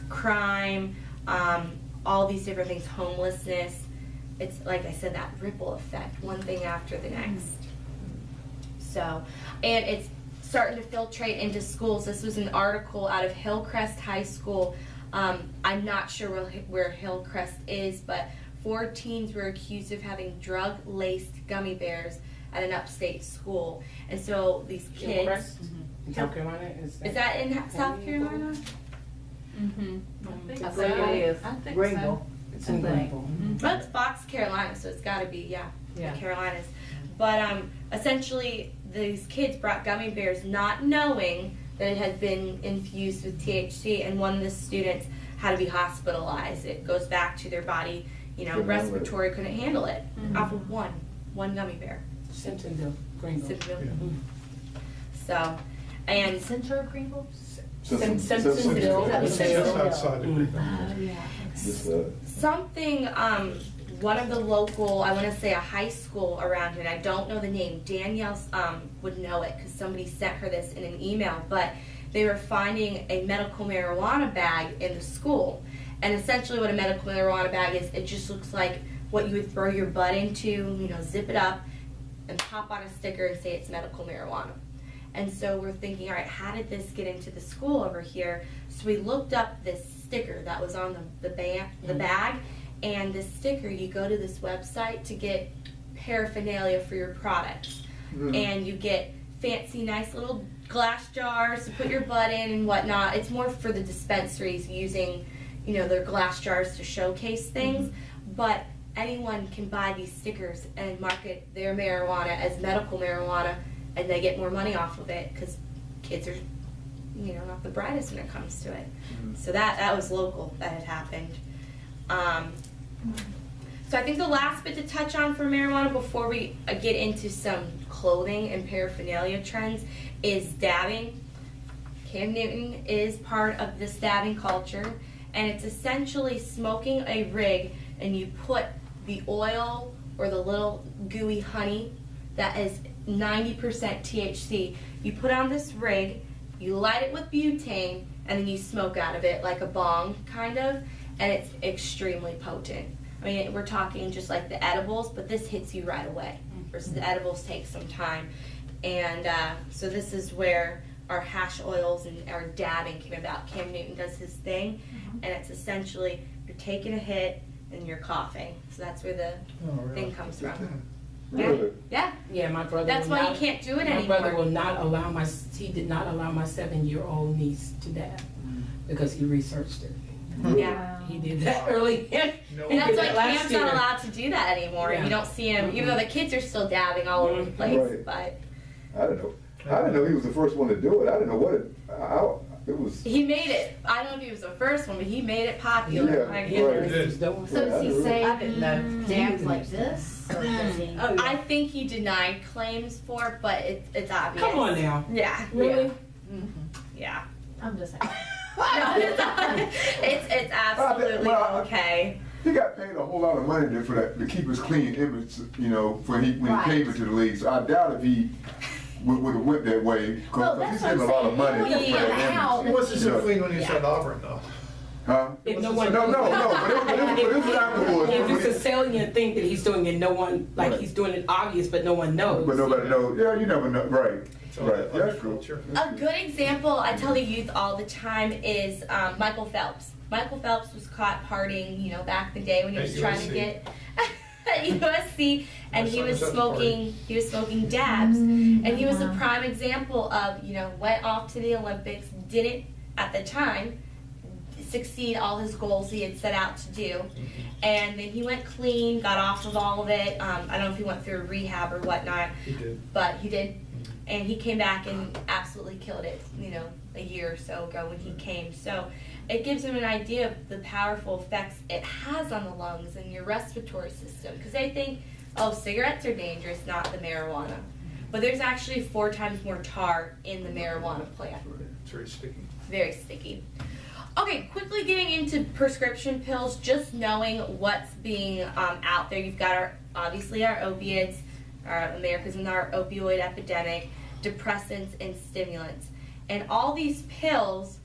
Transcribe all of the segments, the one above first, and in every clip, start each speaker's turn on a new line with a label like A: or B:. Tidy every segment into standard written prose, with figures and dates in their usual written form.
A: crime, all these different things, homelessness. It's like I said, that ripple effect, one thing after the next. So, and it's starting to filtrate into schools. This was an article out of Hillcrest High School. I'm not sure where Hillcrest is, but 4 teens were accused of having drug-laced gummy bears at an upstate school. And so these kids...
B: Hillcrest? In South Carolina? Is
A: that in South Carolina?
C: I think it is.
D: I think
C: Greenville.
D: so.
B: It's in Greenville.
A: Well, it's Fox, Carolina, so it's got to be, the Carolinas. But essentially, these kids brought gummy bears not knowing that it had been infused with THC, and one of the students had to be hospitalized. It goes back to their body, respiratory couldn't handle it off of one gummy bear.
B: Simpsonville, Greenville.
A: Simpsonville. So, and
D: Center of Greenville?
B: Simpsonville.
E: Just outside of Greenville.
A: something, one of the local, I want to say a high school around here, and I don't know the name, Danielle would know it because somebody sent her this in an email, but they were finding a medical marijuana bag in the school. And essentially what a medical marijuana bag is, it just looks like what you would throw your butt into, zip it up and pop on a sticker and say it's medical marijuana. And so we're thinking, all right, how did this get into the school over here? So we looked up this sticker that was on the bag, and this sticker, you go to this website to get paraphernalia for your products. And you get fancy, nice little glass jars to put your butt in and whatnot. It's more for the dispensaries using, their glass jars to showcase things. But anyone can buy these stickers and market their marijuana as medical marijuana, and they get more money off of it because kids are, not the brightest when it comes to it. So that was local, that had happened. So I think the last bit to touch on for marijuana before we get into some clothing and paraphernalia trends is dabbing. Cam Newton is part of this dabbing culture, and it's essentially smoking a rig, and you put the oil or the little gooey honey that is 90% THC. You put on this rig, you light it with butane, and then you smoke out of it like a bong, kind of, and it's extremely potent. I mean, we're talking just like the edibles, but this hits you right away, versus the edibles take some time. And so this is where our hash oils and our dabbing came about. Cam Newton does his thing, and it's essentially you're taking a hit and you're coughing. So that's where the thing comes from. Yeah,
B: my brother.
A: That's why you can't do it anymore.
B: My brother will not allow he did not allow my 7-year-old niece to dab because he researched it.
A: Yeah.
B: He did that early.
A: And that's why Cam's not allowed to do that anymore.
B: Yeah.
A: You don't see him, even though the kids are still dabbing all over the place.
F: Right.
A: But
F: I didn't know he was the first one to do it. I didn't know what it was.
A: he made it. I don't know if he was the first one, but he made it popular.
F: Yeah, right.
D: So does he say dabs like this? Or does he?
A: I think he denied claims for it, but it's obvious.
B: Come on now.
A: Yeah.
B: Really?
A: Yeah.
D: I'm just saying.
A: No, it's absolutely okay.
F: He got paid a whole lot of money for that to keep his clean image, when he came into the league. So I doubt if he would have went that way because he's getting a lot of money for that image.
E: He wasn't so clean when he was at Auburn, though.
F: Huh?
B: If no one
F: No, but it was afterwards.
B: If it's a salient thing that he's doing and no one, he's doing it obvious, but no one knows.
F: But nobody knows. Yeah, you never know. Right. Right. That's cool.
A: A good example I tell the youth all the time is Michael Phelps. Michael Phelps was caught partying, back in the day when he was trying to get at USC, and he was smoking dabs, and he was a prime example of, went off to the Olympics, didn't at the time succeed all his goals he had set out to do, and then he went clean, got off of all of it. I don't know if he went through rehab or whatnot.
E: He did.
A: But he did. And he came back and absolutely killed it, a year or so ago when he came. So it gives him an idea of the powerful effects it has on the lungs and your respiratory system. Because they think, cigarettes are dangerous, not the marijuana. But there's actually 4 times more tar in the marijuana plant.
E: It's very sticky.
A: Very sticky. Okay, quickly getting into prescription pills, just knowing what's being out there. You've got obviously our opiates, America's in our opioid epidemic, depressants and stimulants. And all these pills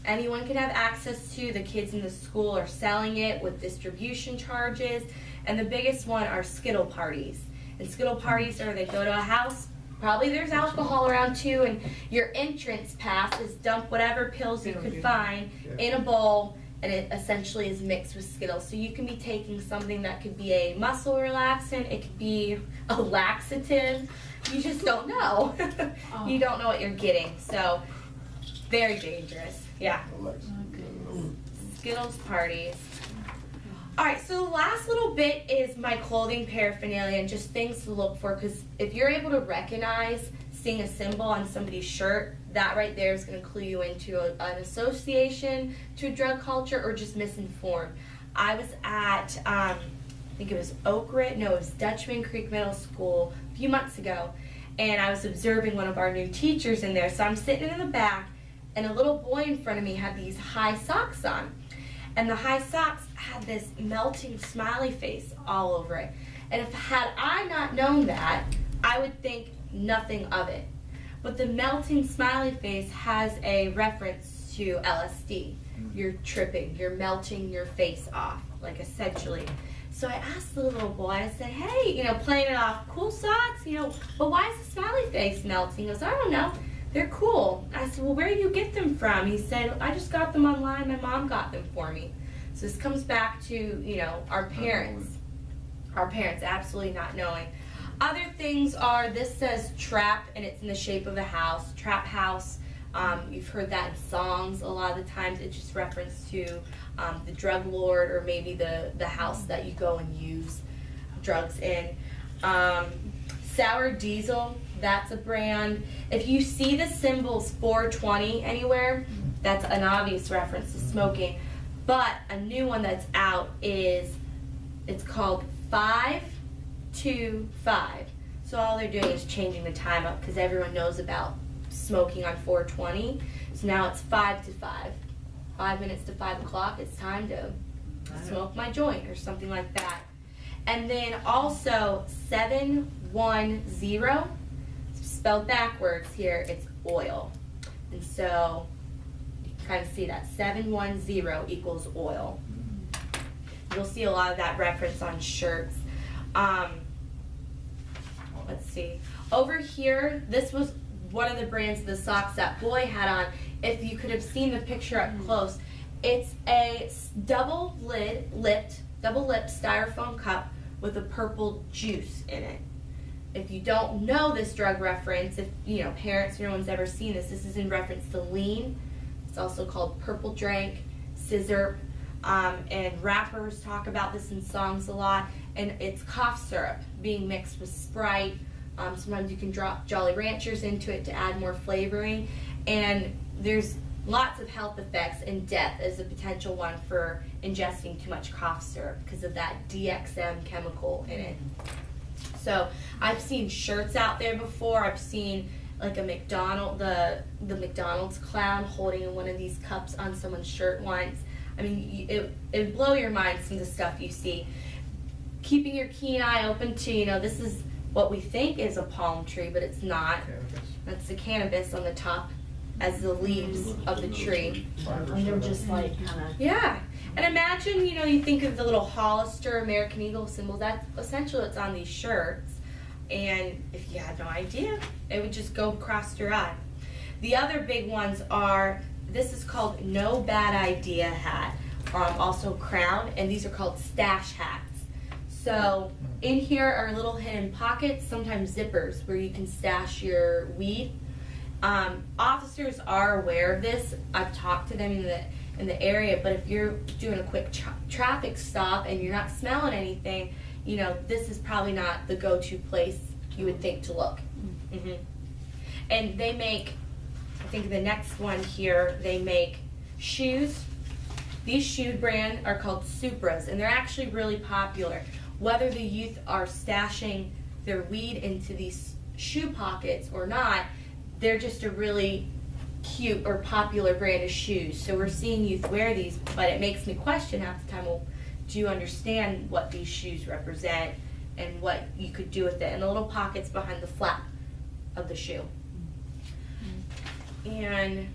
A: anyone can have access to. The kids in the school are selling it with distribution charges. And the biggest one are Skittle parties. And Skittle parties are they go to a house, probably there's alcohol around too, and your entrance pass is dump whatever pills you could find in a bowl, and it essentially is mixed with Skittles. So you can be taking something that could be a muscle relaxant, it could be a laxative. You just don't know. You don't know what you're getting. So very dangerous. Yeah. Skittles parties. All right, so the last little bit is my clothing paraphernalia and just things to look for, because if you're able to recognize seeing a symbol on somebody's shirt, that right there is going to clue you into an association to a drug culture or just misinformed. I was at, I think it was it was Dutchman Creek Middle School a few months ago, and I was observing one of our new teachers in there. So I'm sitting in the back, and a little boy in front of me had these high socks on. And the high socks had this melting smiley face all over it. And had I not known that, I would think nothing of it. But the melting smiley face has a reference to LSD. You're tripping, you're melting your face off, like essentially. So I asked the little boy, I said, hey, playing it off, cool socks, but why is the smiley face melting? He goes, I don't know. They're cool. I said, well, where do you get them from? He said, I just got them online. My mom got them for me. So this comes back to, our parents. Our parents absolutely not knowing. Other things are, this says trap, and it's in the shape of a house. Trap house. You've heard that in songs a lot of the times. It's just reference to the drug lord, or maybe the house that you go and use drugs in. Sour Diesel. That's a brand. If you see the symbols 420 anywhere, that's an obvious reference to smoking. But a new one that's out it's called 525. So all they're doing is changing the time up, because everyone knows about smoking on 420. So now it's 5 to 5. 5 minutes to 5 o'clock, it's time to smoke my joint or something like that. And then also 710. Spelled backwards here, it's oil. And so you can kind of see that 710 equals oil. You'll see a lot of that reference on shirts. Let's see. Over here, this was one of the brands of the socks that boy had on. If you could have seen the picture up close, it's a double-lipped styrofoam cup with a purple juice in it. If you don't know this drug reference, if parents or no one's ever seen this is in reference to lean. It's also called purple drank, scissor, and rappers talk about this in songs a lot. And it's cough syrup being mixed with Sprite. Sometimes you can drop Jolly Ranchers into it to add more flavoring. And there's lots of health effects, and death is a potential one for ingesting too much cough syrup because of that DXM chemical in it. So I've seen shirts out there before. I've seen like a the McDonald's clown holding one of these cups on someone's shirt once. I mean, it blow your mind, some of the stuff you see. Keeping your keen eye open to, this is what we think is a palm tree, but it's not. That's the cannabis on the top as the leaves of the tree.
D: And they're just like kind of.
A: Yeah. And imagine, you think of the little Hollister, American Eagle symbols. That's essentially what's on these shirts. And if you had no idea, it would just go across your eye. The other big ones are, this is called No Bad Idea hat, also crown, and these are called stash hats. So in here are little hidden pockets, sometimes zippers, where you can stash your weed. Officers are aware of this. I've talked to them in the area, but if you're doing a quick traffic stop and you're not smelling anything, this is probably not the go-to place you would think to look. And they make, I think the next one here, they make shoes. These shoe brand are called Supras, and they're actually really popular. Whether the youth are stashing their weed into these shoe pockets or not, they're just a really cute or popular brand of shoes. So we're seeing youth wear these, but it makes me question half the time, well, do you understand what these shoes represent and what you could do with it? And the little pockets behind the flap of the shoe. And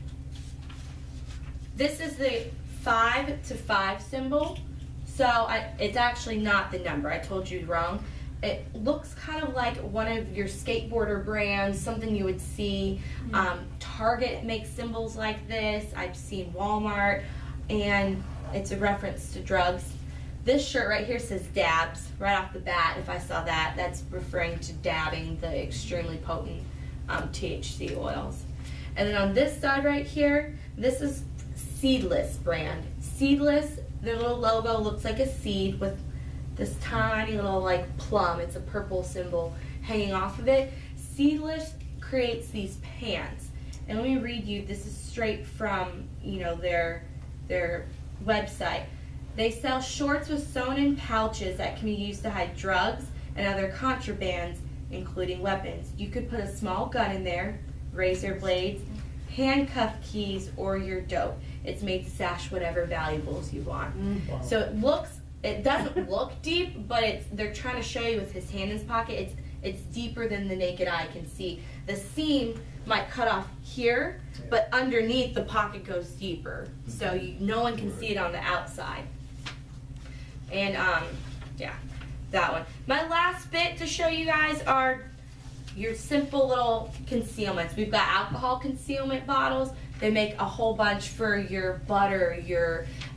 A: This is the 5 to 5 symbol. So it's actually not the number. I told you wrong. It looks kind of like one of your skateboarder brands, something you would see. Target makes symbols like this. I've seen Walmart, and it's a reference to drugs. This shirt right here says dabs right off the bat. If I saw that, that's referring to dabbing the extremely potent THC oils. And then on this side right here, this is Seedless brand. Seedless, their little logo looks like a seed with this tiny little like plum. It's a purple symbol hanging off of it. Seedless creates these pants. And let me read you, this is straight from, you know, their website. They sell shorts with sewn-in pouches that can be used to hide drugs and other contrabands, including weapons. You could put a small gun in there, razor blades, handcuff keys, or your dope. It's made to stash whatever valuables you want.
E: Wow.
A: So it doesn't look deep, but they're trying to show you with his hand in his pocket, it's deeper than the naked eye can see. The seam might cut off here, but underneath the pocket goes deeper, so no one can see it on the outside. And yeah, that one. My last bit to show you guys are your simple little concealments. We've got alcohol concealment bottles. They make a whole bunch for your butter,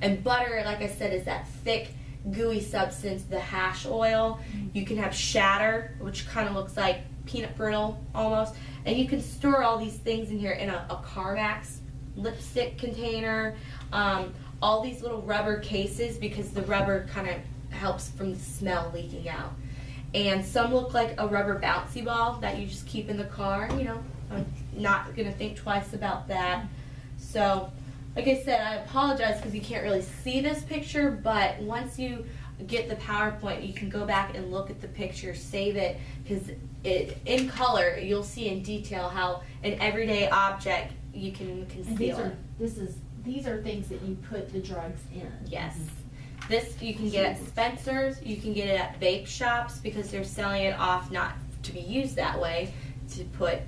A: and butter, like I said, is that thick, gooey substance, the hash oil. You can have shatter, which kind of looks like peanut brittle almost, and you can store all these things in here in a Carmex lipstick container. All these little rubber cases, because the rubber kind of helps from the smell leaking out. And some look like a rubber bouncy ball that you just keep in the car. You know, I'm not gonna think twice about that. So, like I said, I apologize because you can't really see this picture, but once you get the PowerPoint, you can go back and look at the picture, save it, because in color, you'll see in detail how an everyday object you can conceal it.
D: These are things that you put the drugs in.
A: Yes. This you can get at Spencer's, you can get it at vape shops because they're selling it off not to be used that way, to put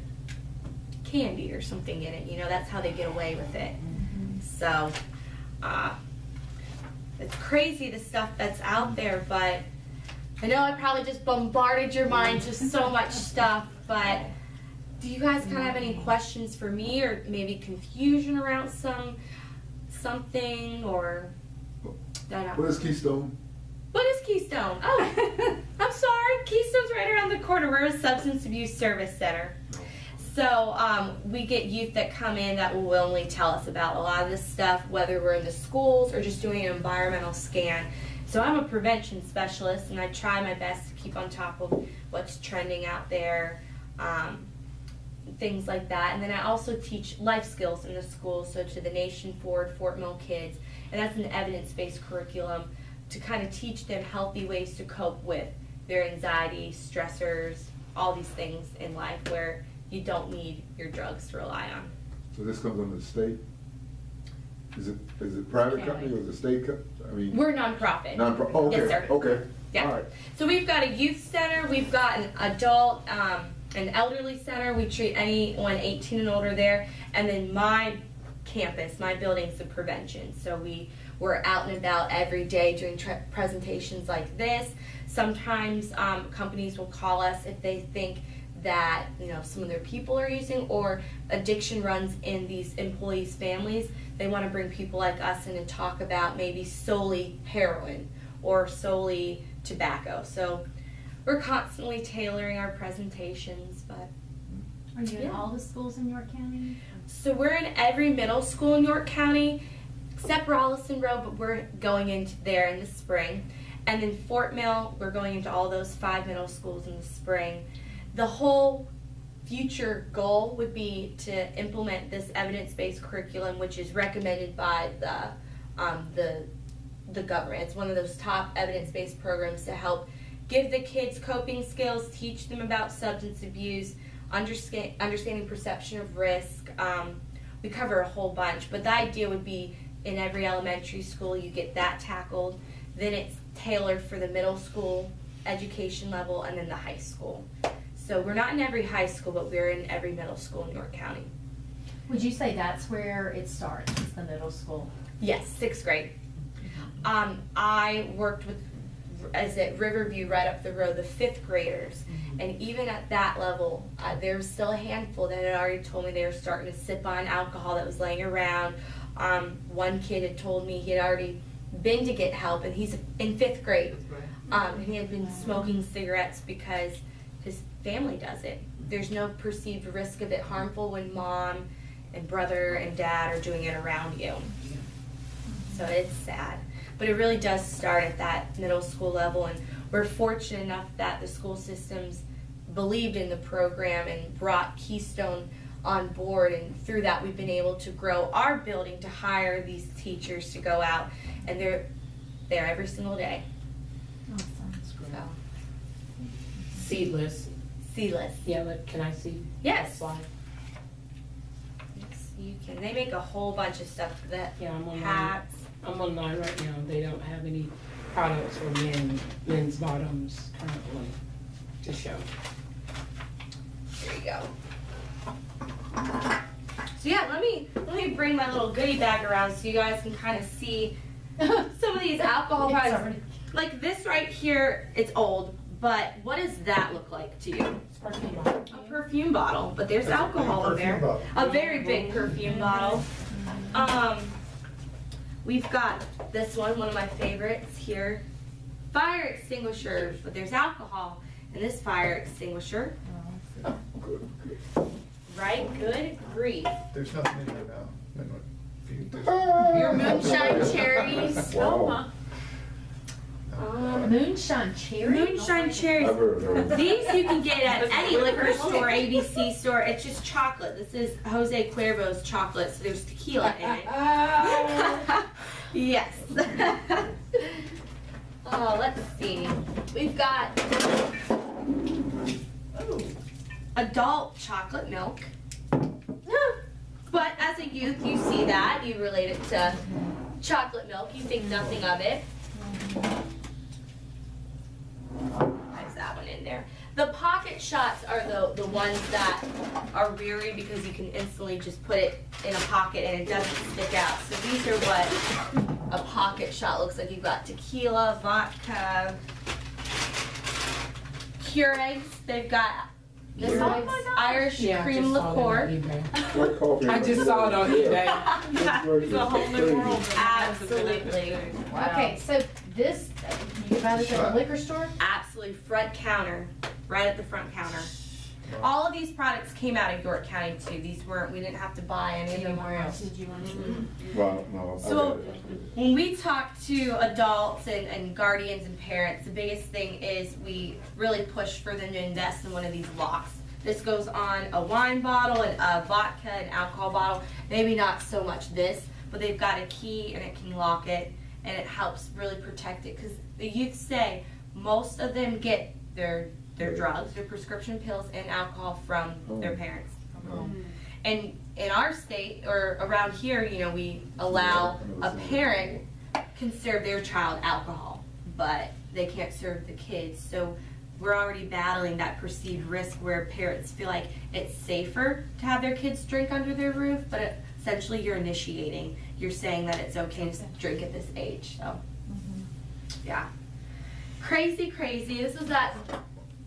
A: candy or something in it. You know, that's how they get away with it. So, it's crazy the stuff that's out there, but I know I probably just bombarded your minds with so much stuff, but do you guys kind of have any questions for me, or maybe confusion around something, or
F: What is Keystone?
A: What is Keystone? Oh, I'm sorry. Keystone's right around the corner. We're a substance abuse service center. So we get youth that come in that will willingly tell us about a lot of this stuff, whether we're in the schools or just doing an environmental scan. So I'm a prevention specialist, and I try my best to keep on top of what's trending out there, things like that. And then I also teach life skills in the schools, so to the Nation Forward, Fort Mill kids, and that's an evidence-based curriculum to kind of teach them healthy ways to cope with their anxiety, stressors, all these things in life where you don't need your drugs to rely on.
F: So this comes under the state? Is it private company or is it state company? I mean,
A: We're nonprofit.
F: non-profit. Oh, okay.
A: Yes, sir.
F: Okay.
A: Yeah.
F: All right.
A: So we've got a youth center, we've got an adult, an elderly center. We treat anyone 18 and older there. And then my campus, my building's the prevention. So we're out and about every day doing presentations like this. Sometimes companies will call us if they think that, you know, some of their people are using, or addiction runs in these employees' families. They want to bring people like us in and talk about maybe solely heroin or solely tobacco. So we're constantly tailoring our presentations, but
D: Are you in all the schools in York County?
A: so we're in every middle school in York County except Rollison Road, but we're going into there in the spring. And then Fort Mill, we're going into all those 5 middle schools in the spring. The whole future goal would be to implement this evidence-based curriculum, which is recommended by the government. It's one of those top evidence-based programs to help give the kids coping skills, teach them about substance abuse, understanding perception of risk. We cover a whole bunch, but the idea would be in every elementary school you get that tackled. Then it's tailored for the middle school education level and then the high school. So we're not in every high school, but we're in every middle school in York County.
D: Would you say that's where it starts, is the middle school?
A: Yes, 6th grade. I worked with, as at Riverview right up the road, the 5th graders. And even at that level, there was still a handful that had already told me they were starting to sip on alcohol that was laying around. One kid had told me he had already been to get help, and he's in 5th grade. And he had been smoking cigarettes because his family does it. There's no perceived risk of it harmful when mom and brother and dad are doing it around you. So it's sad. But it really does start at that middle school level, and we're fortunate enough that the school systems believed in the program and brought Keystone on board, and through that we've been able to grow our building to hire these teachers to go out, and they're there every single day.
D: Awesome.
A: So,
B: Seedless.
A: seedless.
B: Yeah, but can I see?
A: Yes.
B: that slide?
A: Yes, you can. They make a whole bunch of stuff that
B: Yeah, I'm online.
A: hats.
B: I'm online right now. They don't have any products for men's bottoms currently to show.
A: There you go. So yeah, let me bring my little goodie bag around so you guys can kind of see some of these alcohol products. Like this right here, it's old, but what does that look like to you? A perfume bottle, but there's alcohol in there.
E: Perfume bottle.
A: A very big perfume bottle. We've got this one of my favorites here. Fire extinguisher, but there's alcohol in this fire extinguisher. Right? Good grief.
E: There's nothing in there now. Then what?
A: Your moonshine cherries.
F: Wow.
D: Moonshine cherry?
A: Moonshine cherries.
F: I've heard of those.
A: These you can get at any liquor store, ABC store. It's just chocolate. This is Jose Cuervo's chocolate, so there's tequila in it. Yes. Oh, let's see. We've got adult chocolate milk. But as a youth, you see that. You relate it to chocolate milk. You think nothing of it. There's that one in there. The pocket shots are the ones that are weary because you can instantly just put it in a pocket and it doesn't stick out. So these are what a pocket shot looks like. You've got tequila, vodka, Keurigs. They've got this one's Irish cream liqueur.
F: Like coffee.
B: I just saw it on eBay.
C: It's a whole new world.
A: Absolutely.
D: Okay, so this, you can buy this at the liquor store?
A: Absolutely, front counter, right at the front counter. All of these products came out of York County too. These weren't, we didn't have to buy any anywhere else.
D: Did you want to?
F: Wow, no, I
A: So
F: got it.
A: when we talk to adults and guardians and parents, the biggest thing is we really push for them to invest in one of these locks. This goes on a wine bottle, and a vodka, an alcohol bottle. Maybe not so much this, but they've got a key and it can lock it, and it helps really protect it. Because the youth say most of them get their drugs, their prescription pills, and alcohol from their parents. And in our state or around here, you know, we allow a parent can serve their child alcohol, but they can't serve the kids. So we're already battling that perceived risk where parents feel like it's safer to have their kids drink under their roof, but essentially you're initiating. You're saying that it's okay to drink at this age. So, yeah. Crazy, crazy. This is that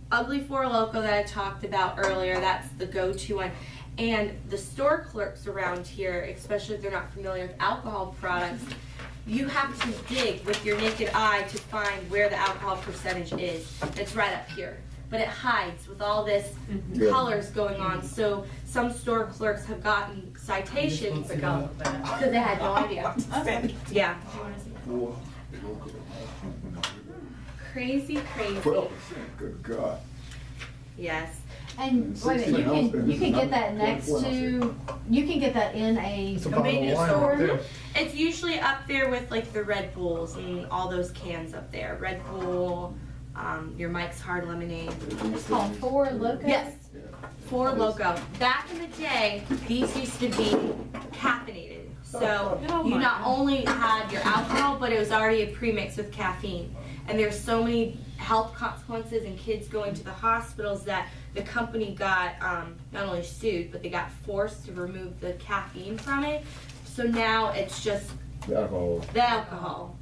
A: Ugly Four Loko that I talked about earlier. That's the go-to one. And the store clerks around here, especially if they're not familiar with alcohol products, you have to dig with your naked eye to find where the alcohol percentage is. It's right up here. But it hides with all this colors going on. So some store clerks have gotten citations because they had no idea. Yeah. Crazy, crazy.
F: 12%, good God.
A: Yes.
D: And wait a minute, you can get that next to, you can get that in a
E: It's a bottle of
D: convenience
E: wine
D: store.
E: right there.
A: It's usually up there with like the Red Bulls and all those cans up there. Red Bull, your Mike's Hard Lemonade.
D: It's called Four Loko.
A: Yes, Four Loko. Back in the day, these used to be caffeinated. So you not only had your alcohol, but but it was already a premix with caffeine. And there's so many health consequences and kids going to the hospitals that the company got not only sued, but they got forced to remove the caffeine from it. So now it's just
G: The alcohol.
A: the alcohol.